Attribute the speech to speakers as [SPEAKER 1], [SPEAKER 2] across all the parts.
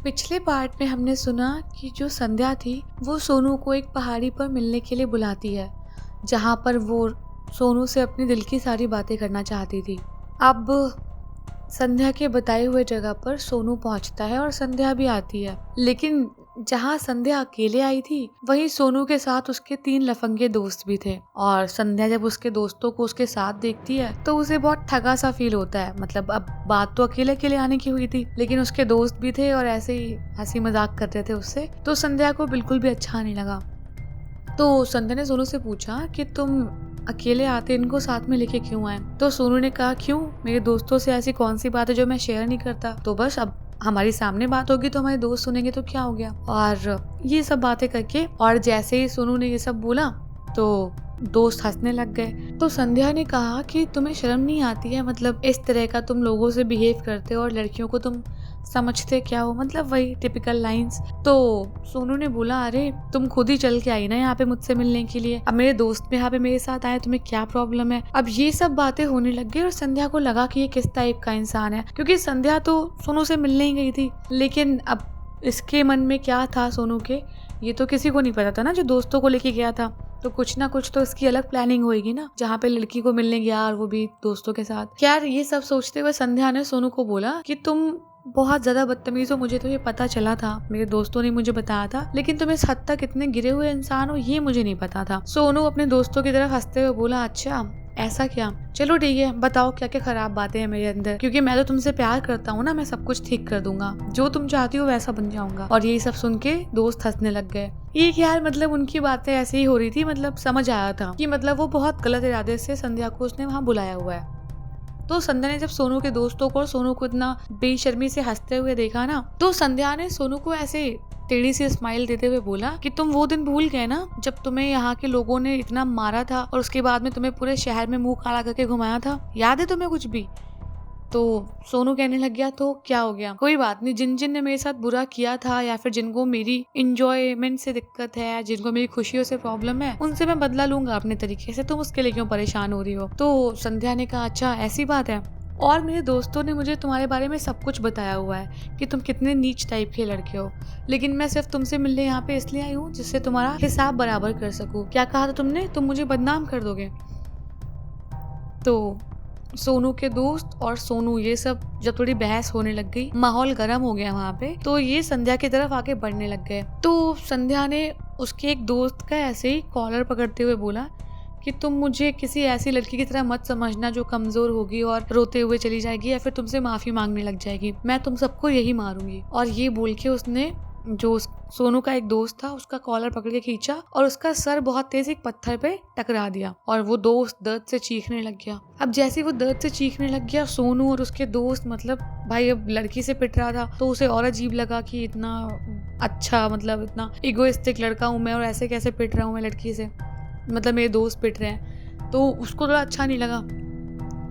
[SPEAKER 1] पिछले पार्ट में हमने सुना कि जो संध्या थी वो सोनू को एक पहाड़ी पर मिलने के लिए बुलाती है, जहाँ पर वो सोनू से अपने दिल की सारी बातें करना चाहती थी। अब संध्या के बताए हुए जगह पर सोनू पहुंचता है और संध्या भी आती है, लेकिन जहाँ संध्या अकेले आई थी वहीं सोनू के साथ उसके 3 लफंगे दोस्त भी थे। और संध्या जब उसके दोस्तों को उसके साथ देखती है तो उसे बहुत ठगा सा फील होता है। मतलब अब बात तो अकेले अकेले आने की हुई थी, लेकिन उसके दोस्त भी थे और ऐसे ही हंसी मजाक कर रहे थे उससे, तो संध्या को बिल्कुल भी अच्छा नहीं लगा। तो संध्या ने सोनू से पूछा कि तुम अकेले आते इनको साथ में लेके क्यों आए? तो सोनू ने कहा, क्यों, मेरे दोस्तों से ऐसी कौन सी बात है जो मैं शेयर नहीं करता? तो बस अब हमारी सामने बात होगी तो हमारे दोस्त सुनेंगे तो क्या हो गया। और ये सब बातें करके, और जैसे ही सोनू ने ये सब बोला तो दोस्त हंसने लग गए। तो संध्या ने कहा कि तुम्हें शर्म नहीं आती है? मतलब इस तरह का तुम लोगों से बिहेव करते हो और लड़कियों को तुम समझते क्या हो? मतलब वही टिपिकल लाइंस। तो सोनू ने बोला, अरे तुम खुद ही चल के आई ना यहाँ पे मुझसे मिलने के लिए, अब मेरे दोस्त भी यहाँ पे मेरे साथ आए, तुम्हें क्या प्रॉब्लम है? अब ये सब बातें होने लग गई और संध्या को लगा कि ये किस टाइप का इंसान है, क्योंकि संध्या तो सोनू से मिलने ही गई थी, लेकिन अब इसके मन में क्या था सोनू के, ये तो किसी को नहीं पता था ना। जो दोस्तों को लेके गया था तो कुछ ना कुछ तो इसकी अलग प्लानिंग होगी ना, जहाँ पे लड़की को मिलने गया और वो भी दोस्तों के साथ। क्या ये सब सोचते हुए संध्या ने सोनू को बोला कि तुम बहुत ज्यादा बदतमीज हो, मुझे तो ये पता चला था, मेरे दोस्तों ने मुझे बताया था, लेकिन तुम इस हद तक इतने गिरे हुए इंसान हो ये मुझे नहीं पता था। सोनू अपने दोस्तों की तरफ हंसते हुए बोला, अच्छा ऐसा क्या, चलो ठीक है, बताओ क्या क्या खराब बातें हैं मेरे अंदर, क्योंकि मैं तो तुमसे प्यार करता हूँ ना, मैं सब कुछ ठीक कर दूंगा, जो तुम चाहती हो वैसा बन जाऊंगा। और यही सब सुन के दोस्त हंसने लग गए। ये यार मतलब उनकी बातें ऐसे ही हो रही थी, मतलब समझ आया था कि मतलब वो बहुत गलत इरादे से संध्या को उसने वहाँ बुलाया हुआ है। तो संध्या ने जब सोनू के दोस्तों को और सोनू को इतना बेशर्मी से हंसते हुए देखा ना, तो संध्या ने सोनू को ऐसे टेढ़ी सी स्माइल देते हुए बोला कि तुम वो दिन भूल गए ना जब तुम्हें यहाँ के लोगों ने इतना मारा था और उसके बाद में तुम्हें पूरे शहर में मुंह काला करके घुमाया था, याद है तुम्हें कुछ भी? तो सोनू कहने लग गया, तो क्या हो गया, कोई बात नहीं, जिन जिन ने मेरे साथ बुरा किया था या फिर जिनको मेरी इंजॉयमेंट से दिक्कत है या जिनको मेरी खुशियों से प्रॉब्लम है, उनसे मैं बदला लूंगा अपने तरीके से, तुम उसके लिए क्यों परेशान हो रही हो? तो संध्या ने कहा, अच्छा ऐसी बात है, और मेरे दोस्तों ने मुझे तुम्हारे बारे में सब कुछ बताया हुआ है कि तुम कितने नीच टाइप के लड़के हो, लेकिन मैं सिर्फ तुमसे मिलने यहाँ पे इसलिए आई हूँ जिससे तुम्हारा हिसाब बराबर कर सकूँ। क्या कहा था तुमने, तुम मुझे बदनाम कर दोगे? तो सोनू के दोस्त और सोनू ये सब जब थोड़ी बहस होने लग गई, माहौल गर्म हो गया वहाँ पे, तो ये संध्या की तरफ आगे बढ़ने लग गए। तो संध्या ने उसके एक दोस्त का ऐसे ही कॉलर पकड़ते हुए बोला कि तुम मुझे किसी ऐसी लड़की की तरह मत समझना जो कमजोर होगी और रोते हुए चली जाएगी या फिर तुमसे माफी मांगने लग जाएगी, मैं तुम सबको यही मारूंगी। और ये बोल के उसने जो सोनू का एक दोस्त था उसका कॉलर पकड़ के खींचा और उसका सर बहुत तेज एक पत्थर पे टकरा दिया और वो दोस्त दर्द से चीखने लग गया। अब जैसे वो दर्द से चीखने लग गया, सोनू और उसके दोस्त, मतलब भाई अब लड़की से पिट रहा था तो उसे और अजीब लगा कि इतना अच्छा, मतलब इतना इगोइस्टिक लड़का हूँ मैं और ऐसे कैसे पिट रहा हूँ मैं लड़की से, मतलब मेरे दोस्त पिट रहे हैं, तो उसको थोड़ा अच्छा नहीं लगा।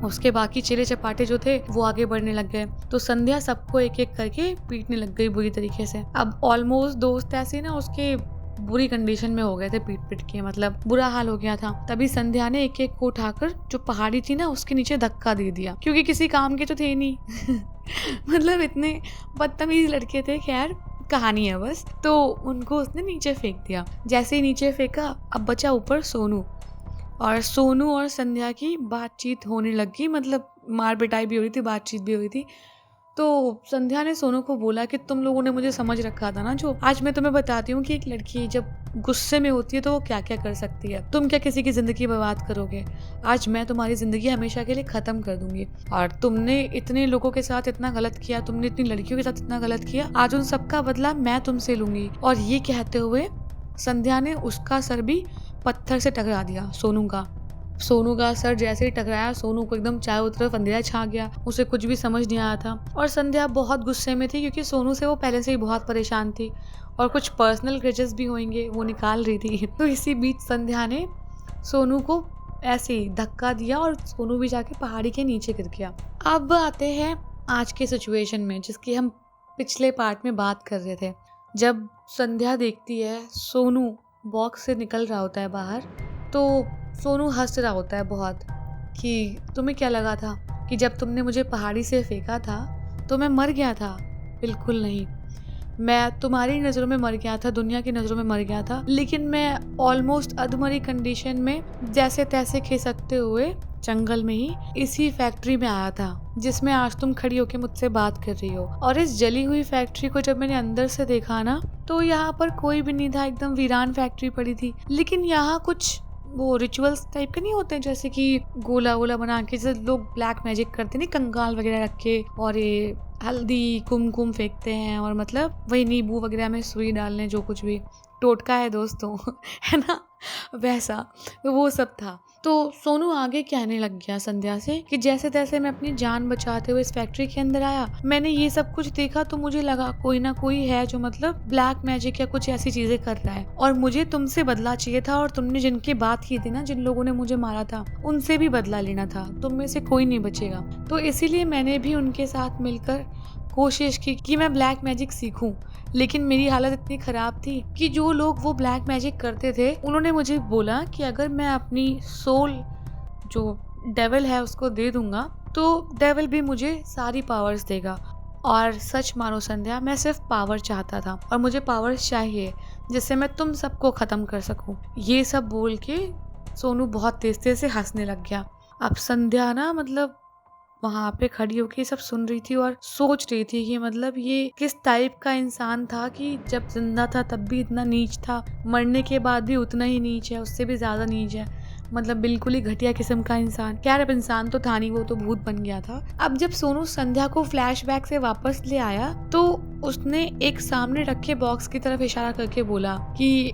[SPEAKER 1] उसके बाकी चेले चपाटे जो थे वो आगे बढ़ने लग गए, तो संध्या सबको एक एक करके पीटने लग गई बुरी तरीके से। अब ऑलमोस्ट दोस्त ऐसे ना उसके बुरी कंडीशन में हो गए थे पीट पीट के, मतलब बुरा हाल हो गया था। तभी संध्या ने एक एक को उठाकर जो पहाड़ी थी ना उसके नीचे धक्का दे दिया, क्योंकि किसी काम के तो थे नहीं मतलब इतने बदतमीज लड़के थे, खैर कहानी है बस। तो उनको उसने नीचे फेंक दिया। जैसे ही नीचे फेंका, अब बचा ऊपर सोनू, और सोनू और संध्या की बातचीत होने लगी, मतलब मार पिटाई भी हो रही थी, बातचीत भी हो रही थी। तो संध्या ने सोनू को बोला कि तुम लोगों ने मुझे समझ रखा था ना, जो आज मैं तुम्हें बताती हूँ कि एक लड़की जब गुस्से में होती है तो वो क्या क्या कर सकती है, तुम क्या किसी की जिंदगी बर्बाद करोगे? आज मैं तुम्हारी जिंदगी हमेशा के लिए खत्म कर दूंगी। और तुमने इतने लोगों के साथ इतना गलत किया, तुमने इतनी लड़कियों के साथ इतना गलत किया, आज उन सबका बदला मैं तुमसे लूंगी। और ये कहते हुए संध्या ने उसका सर भी पत्थर से टकरा दिया, सोनू का सर जैसे ही टकराया, सोनू को एकदम चारों तरफ अंधेरा छा गया, उसे कुछ भी समझ नहीं आया था। और संध्या बहुत गुस्से में थी क्योंकि सोनू से वो पहले से ही बहुत परेशान थी और कुछ पर्सनल ग्रजेस भी होंगे वो निकाल रही थी। तो इसी बीच संध्या ने सोनू को ऐसे ही धक्का दिया और सोनू भी जाके पहाड़ी के नीचे गिर गया। अब आते हैं आज के सिचुएशन में जिसकी हम पिछले पार्ट में बात कर रहे थे। जब संध्या देखती है सोनू बॉक्स से निकल रहा होता है बाहर, तो सोनू हंस रहा होता है बहुत कि तुम्हें क्या लगा था कि जब तुमने मुझे पहाड़ी से फेंका था तो मैं मर गया था? बिल्कुल नहीं, मैं तुम्हारी नज़रों में मर गया था, दुनिया की नज़रों में मर गया था, लेकिन मैं ऑलमोस्ट अधमरी कंडीशन में जैसे तैसे खिसकते हुए जंगल में ही इसी फैक्ट्री में आया था जिसमें आज तुम खड़ी होकर मुझसे बात कर रही हो। और इस जली हुई फैक्ट्री को जब मैंने अंदर से देखा ना, तो यहाँ पर कोई भी नहीं था, एकदम वीरान फैक्ट्री पड़ी थी। लेकिन यहाँ कुछ वो रिचुअल्स टाइप के नहीं होते, जैसे कि गोला वोला बना के जैसे लोग ब्लैक मैजिक करते नहीं, कंकाल वगैरह रख के, और ये हल्दी कुमकुम फेंकते हैं, और मतलब वही नींबू वगैरह में सुई डालने, जो कुछ भी टोटका है दोस्तों है ना, वैसा वो सब था। तो सोनू आगे कहने लग गया संध्या से कि जैसे तैसे मैं अपनी जान बचाते हुए इस फैक्ट्री के अंदर आया, मैंने ये सब कुछ देखा तो मुझे लगा कोई ना कोई है जो मतलब ब्लैक मैजिक या कुछ ऐसी चीजें कर रहा है, और मुझे तुमसे बदला चाहिए था, और तुमने जिनकी बात की थी ना, जिन लोगों ने मुझे मारा था, उनसे भी बदला लेना था, तुम में से कोई नहीं बचेगा। तो इसीलिए मैंने भी उनके साथ मिलकर कोशिश की कि मैं ब्लैक मैजिक सीखूं। लेकिन मेरी हालत इतनी खराब थी कि जो लोग वो ब्लैक मैजिक करते थे उन्होंने मुझे बोला कि अगर मैं अपनी सोल जो डेविल है उसको दे दूंगा तो डेविल भी मुझे सारी पावर्स देगा। और सच मानो संध्या, मैं सिर्फ पावर चाहता था और मुझे पावर्स चाहिए जिससे मैं तुम सबको खत्म कर सकूं। ये सब बोल के सोनू बहुत तेज तेज से हंसने लग गया। अब संध्या ना मतलब वहाँ पे खड़ी होकर सब सुन रही थी और सोच रही थी कि मतलब ये किस टाइप का इंसान था कि जब जिंदा था तब भी इतना नीच था, मरने के बाद भी उतना ही नीच है, उससे भी ज्यादा नीच है, मतलब बिल्कुल ही घटिया किस्म का इंसान। खैर अब इंसान तो था नहीं, वो तो भूत बन गया था। अब जब सोनू संध्या को फ्लैशबैक से वापस ले आया तो उसने एक सामने रखे बॉक्स की तरफ इशारा करके बोला कि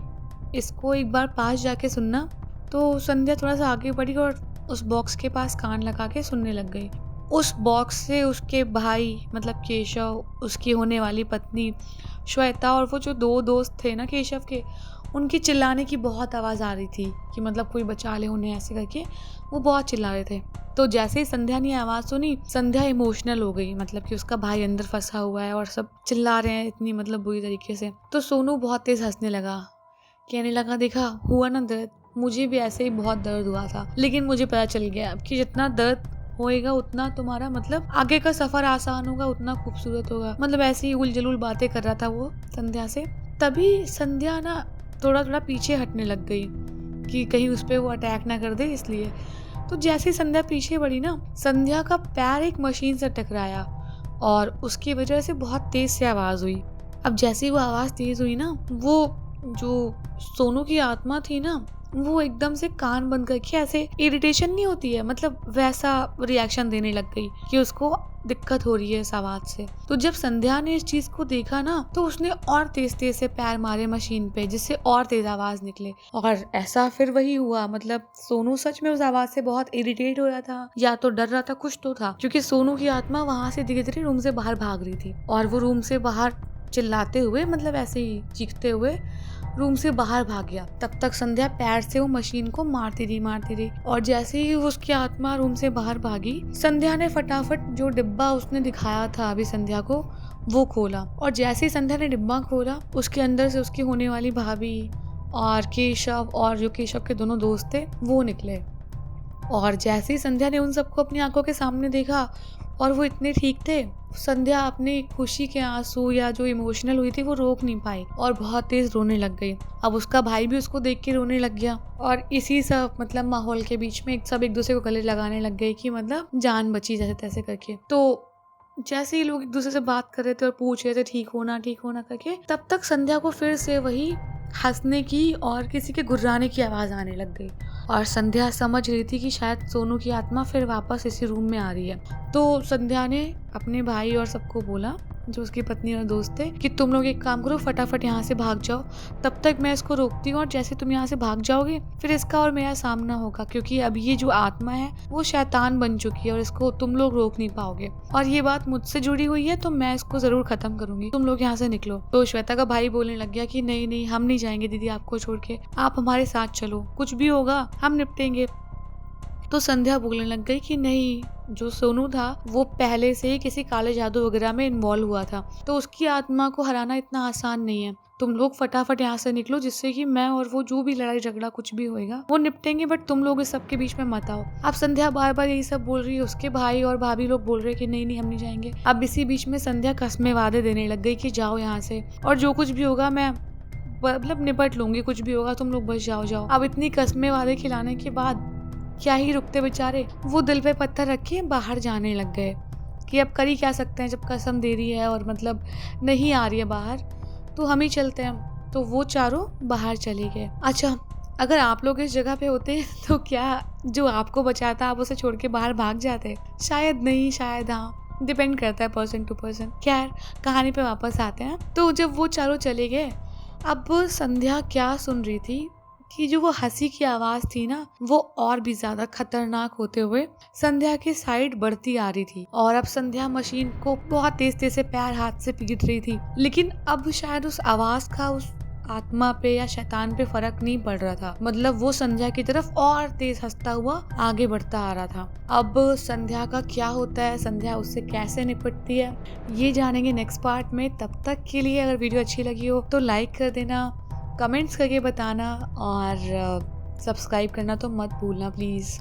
[SPEAKER 1] इसको एक बार पास जाके सुनना। तो संध्या थोड़ा सा आगे बढ़ी और उस बॉक्स के पास कान लगा के सुनने लग गई। उस बॉक्स से उसके भाई मतलब केशव, उसकी होने वाली पत्नी श्वेता और वो जो दो दोस्त थे ना केशव के, उनकी चिल्लाने की बहुत आवाज़ आ रही थी कि मतलब कोई बचा ले उन्हें, ऐसे करके वो बहुत चिल्ला रहे थे। तो जैसे ही संध्या ने आवाज़ सुनी, संध्या इमोशनल हो गई, मतलब कि उसका भाई अंदर फंसा हुआ है और सब चिल्ला रहे हैं इतनी मतलब बुरी तरीके से। तो सोनू बहुत तेज हंसने लगा, कहने लगा देखा हुआ ना दर्द, मुझे भी ऐसे ही बहुत दर्द हुआ था, लेकिन मुझे पता चल गया कि जितना दर्द होएगा उतना तुम्हारा मतलब आगे का सफर आसान होगा, उतना खूबसूरत होगा। मतलब ऐसे ही उल जलूल बातें कर रहा था वो संध्या से। तभी संध्या ना थोड़ा थोड़ा पीछे हटने लग गई कि कहीं उस पर वो अटैक ना कर दे, इसलिए। तो जैसे ही संध्या पीछे बढ़ी ना, संध्या का पैर एक मशीन से टकराया और उसकी वजह से बहुत तेज से आवाज़ हुई। अब जैसे ही वो आवाज़ तेज हुई ना, वो जो सोनू की आत्मा थी ना, वो एकदम से कान बंद करके ऐसे इरिटेशन नहीं होती है, मतलब वैसा रिएक्शन देने लग गई कि उसको दिक्कत हो रही है इस आवाज से। तो जब संध्या ने इस चीज को देखा ना, तो उसने और तेज तेज से पैर मारे मशीन पे, जिससे और तेज आवाज निकले। और ऐसा फिर वही हुआ, मतलब सोनू सच में उस आवाज से बहुत इरिटेट हो रहा था, या तो डर रहा था, कुछ तो था, क्योंकि सोनू की आत्मा वहां से धीरे धीरे रूम से बाहर भाग रही थी और वो रूम से बाहर चिल्लाते हुए, मतलब ऐसे ही चीखते हुए रूम से बाहर भाग गया। तब तक संध्या पैर से वो मशीन को मारती रही और जैसे ही उसकी आत्मा रूम से बाहर भागी, संध्या ने फटाफट जो डिब्बा उसने दिखाया था अभी संध्या को, वो खोला। और जैसे ही संध्या ने डिब्बा खोला, उसके अंदर से उसकी होने वाली भाभी और केशव और जो केशव के दोनों दोस्त थे वो निकले। और जैसे ही संध्या ने उन सबको अपनी आंखों के सामने देखा और वो इतने ठीक थे, संध्या अपनी खुशी के आंसू या जो इमोशनल हुई थी वो रोक नहीं पाई और बहुत तेज रोने लग गई। अब उसका भाई भी उसको देख के रोने लग गया और इसी सब मतलब माहौल के बीच में सब एक दूसरे को गले लगाने लग गए कि मतलब जान बची जैसे तैसे करके। तो जैसे ही लोग एक दूसरे से बात कर रहे थे और पूछ रहे थे ठीक होना करके, तब तक संध्या को फिर से वही हंसने की और किसी के गुर्राने की आवाज आने लग गई और संध्या समझ रही थी कि शायद सोनू की आत्मा फिर वापस इसी रूम में आ रही है। तो संध्या ने अपने भाई और सबको बोला, जो उसकी पत्नी और दोस्त थे, कि तुम लोग एक काम करो, फटाफट यहाँ से भाग जाओ, तब तक मैं इसको रोकती हूँ और जैसे तुम यहाँ से भाग जाओगे फिर इसका और मेरा सामना होगा, क्योंकि अब ये जो आत्मा है वो शैतान बन चुकी है और इसको तुम लोग रोक नहीं पाओगे और ये बात मुझसे जुड़ी हुई है, तो मैं इसको जरूर खत्म करूंगी, तुम लोग यहाँ से निकलो। तो श्वेता का भाई बोलने लग गया कि नहीं नहीं, हम नहीं जाएंगे दीदी आपको छोड़ के, आप हमारे साथ चलो, कुछ भी होगा हम निपटेंगे। तो संध्या बोलने लग गई कि नहीं, जो सोनू था वो पहले से ही किसी काले जादू वगैरह में इन्वॉल्व हुआ था, तो उसकी आत्मा को हराना इतना आसान नहीं है, तुम लोग फटाफट यहाँ से निकलो, जिससे कि मैं और वो जो भी लड़ाई झगड़ा कुछ भी होएगा वो निपटेंगे, बट तुम लोग इस सब के बीच में मत आओ। अब संध्या बार बार यही सब बोल रही है, उसके भाई और भाभी लोग बोल रहे हैं कि नहीं नहीं हम नहीं जाएंगे। अब इसी बीच में संध्या कस्में वादे देने लग गई कि जाओ यहाँ से, और जो कुछ भी होगा मैं मतलब निपट लूंगी, कुछ भी होगा तुम लोग बस जाओ जाओ। अब इतनी कस्में वादे खिलाने के बाद क्या ही रुकते बेचारे, वो दिल पे पत्थर रखे बाहर जाने लग गए कि अब कर ही क्या सकते हैं, जब कसम दे रही है और मतलब नहीं आ रही है बाहर तो हम ही चलते हैं। तो वो चारों बाहर चले गए। अच्छा, अगर आप लोग इस जगह पे होते तो क्या जो आपको बचाता आप उसे छोड़ के बाहर भाग जाते? शायद नहीं, शायद हाँ, डिपेंड करता है पर्सन टू पर्सन। खैर, कहानी पे वापस आते हैं। तो जब वो चारों चले गए, अब संध्या क्या सुन रही थी कि जो वो हंसी की आवाज थी ना, वो और भी ज्यादा खतरनाक होते हुए संध्या के साइड बढ़ती आ रही थी। और अब संध्या मशीन को बहुत तेज तेज से पैर हाथ से पीट रही थी, लेकिन अब शायद उस आवाज का उस आत्मा पे या शैतान पे फर्क नहीं पड़ रहा था। मतलब वो संध्या की तरफ और तेज हंसता हुआ आगे बढ़ता आ रहा था। अब संध्या का क्या होता है, संध्या उससे कैसे निपटती है, ये जानेंगे नेक्स्ट पार्ट में। तब तक के लिए अगर वीडियो अच्छी लगी हो तो लाइक कर देना, कमेंट्स करके बताना, और सब्सक्राइब करना तो मत भूलना प्लीज़।